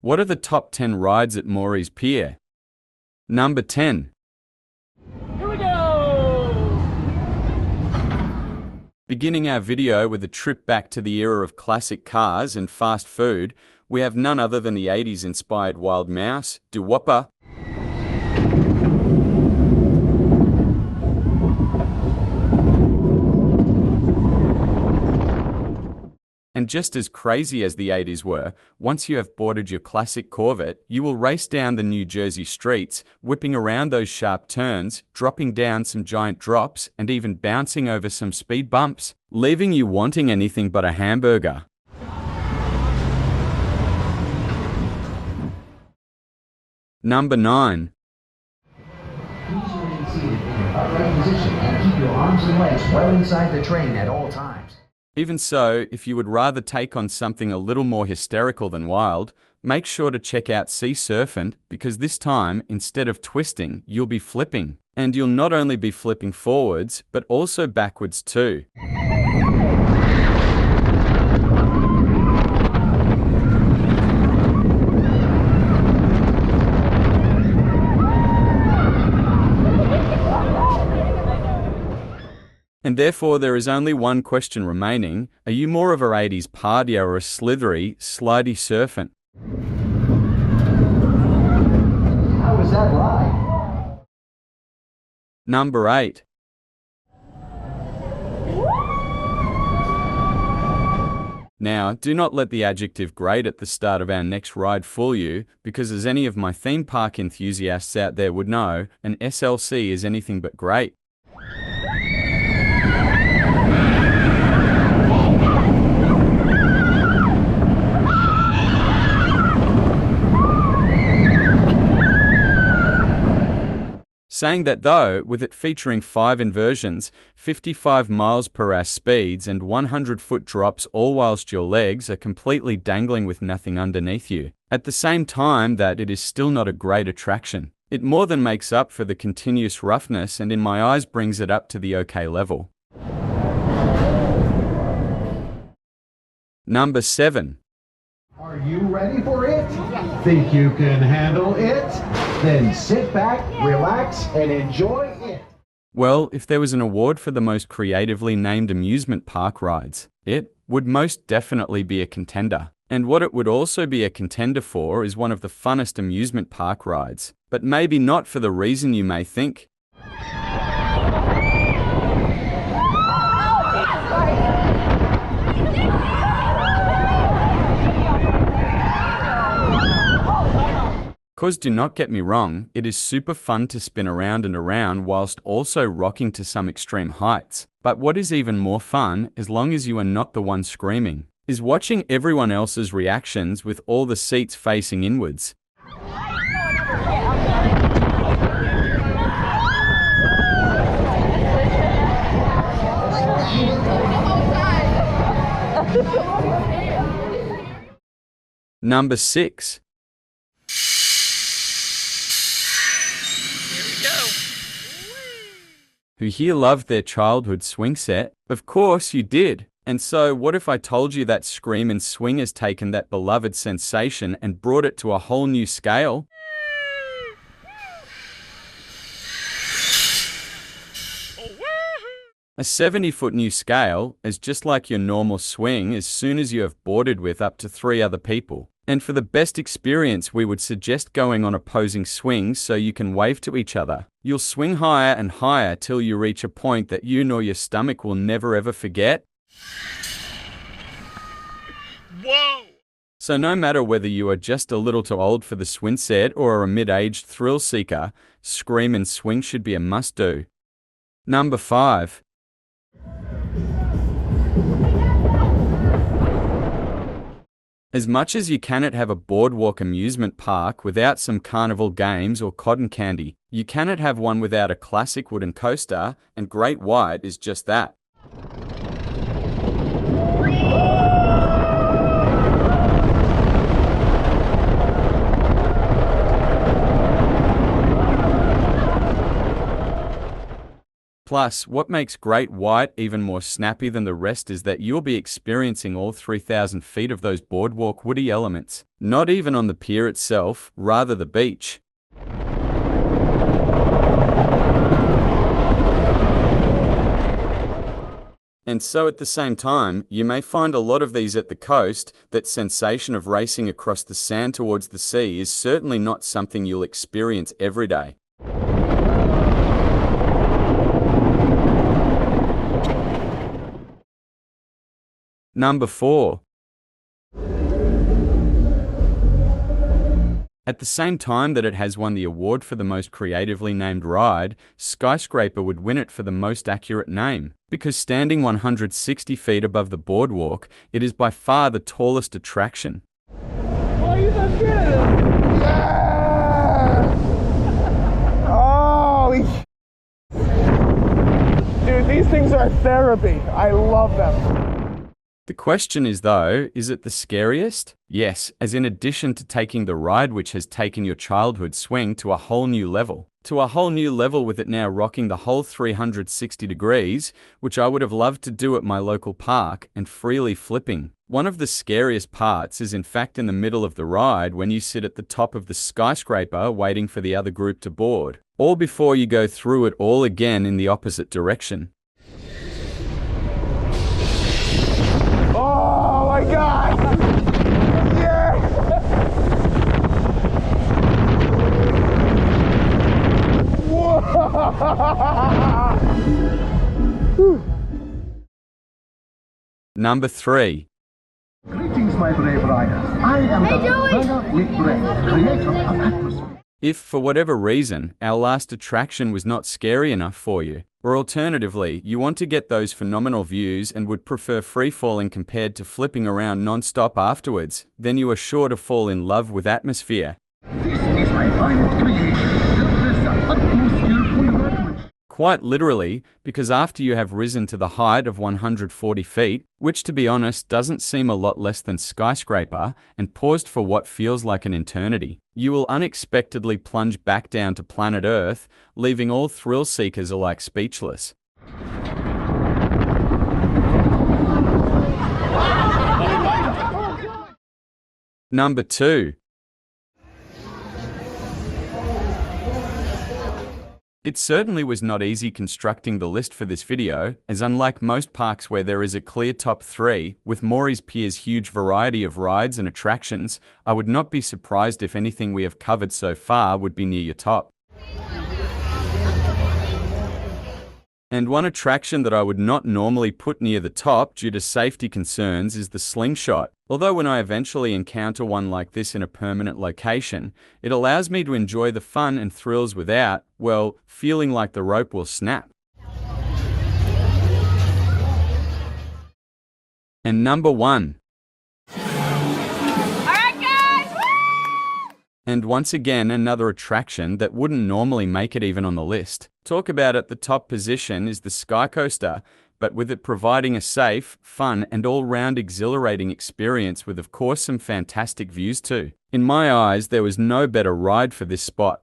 What are the top 10 rides at Morey's Pier? Number 10. Here we go! Beginning our video with a trip back to the era of classic cars and fast food, we have none other than the 80s inspired Wild Mouse, Wopper, and just as crazy as the 80s were, once you have boarded your classic Corvette, you will race down the New Jersey streets, whipping around those sharp turns, dropping down some giant drops, and even bouncing over some speed bumps, leaving you wanting anything but a hamburger. Number 9. Please remain seated in your upright position and keep your arms and legs well inside the train at all times. Even so, if you would rather take on something a little more hysterical than wild, make sure to check out SeaSerpent, because this time, instead of twisting, you'll be flipping. And you'll not only be flipping forwards, but also backwards too. And therefore there is only one question remaining. Are you more of a 80s partier or a slithery, slidey serpent? How was that ride? Number 8. Now, do not let the adjective great at the start of our next ride fool you, because as any of my theme park enthusiasts out there would know, an SLC is anything but great. Saying that though, with it featuring 5 inversions, 55 miles per hour speeds and 100-foot drops, all whilst your legs are completely dangling with nothing underneath you, at the same time that it is still not a great attraction. It more than makes up for the continuous roughness and in my eyes brings it up to the okay level. Number 7. Are you ready for it? Think you can handle it? Then sit back, relax, and enjoy it. Well, if there was an award for the most creatively named amusement park rides, it would most definitely be a contender. And what it would also be a contender for is one of the funnest amusement park rides, but maybe not for the reason you may think. Cause do not get me wrong, it is super fun to spin around and around whilst also rocking to some extreme heights. But what is even more fun, as long as you are not the one screaming, is watching everyone else's reactions with all the seats facing inwards. Number 6. Who here loved their childhood swing set? Of course you did. And so what if I told you that Screamin Swing has taken that beloved sensation and brought it to a whole new scale? A 70-foot new scale is just like your normal swing as soon as you have boarded with up to 3 other people. And for the best experience, we would suggest going on opposing swings so you can wave to each other. You'll swing higher and higher till you reach a point that you nor your stomach will never ever forget. Whoa! So no matter whether you are just a little too old for the swing set or are a mid-aged thrill seeker, Screamin Swing should be a must-do. Number 5. As much as you cannot have a boardwalk amusement park without some carnival games or cotton candy, you cannot have one without a classic wooden coaster, and Great White is just that. Plus, what makes Great White even more snappy than the rest is that you'll be experiencing all 3,000 feet of those boardwalk woody elements. Not even on the pier itself, rather the beach. And so at the same time, you may find a lot of these at the coast. That sensation of racing across the sand towards the sea is certainly not something you'll experience every day. Number 4. At the same time that it has won the award for the most creatively named ride, SkyScraper would win it for the most accurate name. Because standing 160 feet above the boardwalk, it is by far the tallest attraction. Oh, you done good! Yeah! Oh, dude, these things are therapy. I love them. The question is though, is it the scariest? Yes, as in addition to taking the ride which has taken your childhood swing to a whole new level. To a whole new level with it now rocking the whole 360 degrees, which I would have loved to do at my local park, and freely flipping. One of the scariest parts is in fact in the middle of the ride when you sit at the top of the SkyScraper waiting for the other group to board. All before you go through it all again in the opposite direction. Oh my God! Yeah! Whoa! Number 3. Greetings, my brave riders. I am the Burger with Brain, creator of ATMOSFEAR. If, for whatever reason, our last attraction was not scary enough for you, or alternatively, you want to get those phenomenal views and would prefer free-falling compared to flipping around non-stop afterwards, then you are sure to fall in love with Atmosphere. This is my finest creation. This is the atmosphere for your adventure. Quite literally, because after you have risen to the height of 140 feet, which to be honest doesn't seem a lot less than SkyScraper, and paused for what feels like an eternity, you will unexpectedly plunge back down to planet Earth, leaving all thrill seekers alike speechless. Number 2. It certainly was not easy constructing the list for this video, as unlike most parks where there is a clear top 3, with MOREY'S Pier's huge variety of rides and attractions, I would not be surprised if anything we have covered so far would be near your top. And one attraction that I would not normally put near the top due to safety concerns is the slingshot. Although when I eventually encounter one like this in a permanent location, it allows me to enjoy the fun and thrills without, well, feeling like the rope will snap. And number 1. And once again, another attraction that wouldn't normally make it even on the list. Talk about at the top position is the SkyCoaster, but with it providing a safe, fun, and all-round exhilarating experience with of course some fantastic views too. In my eyes, there was no better ride for this spot.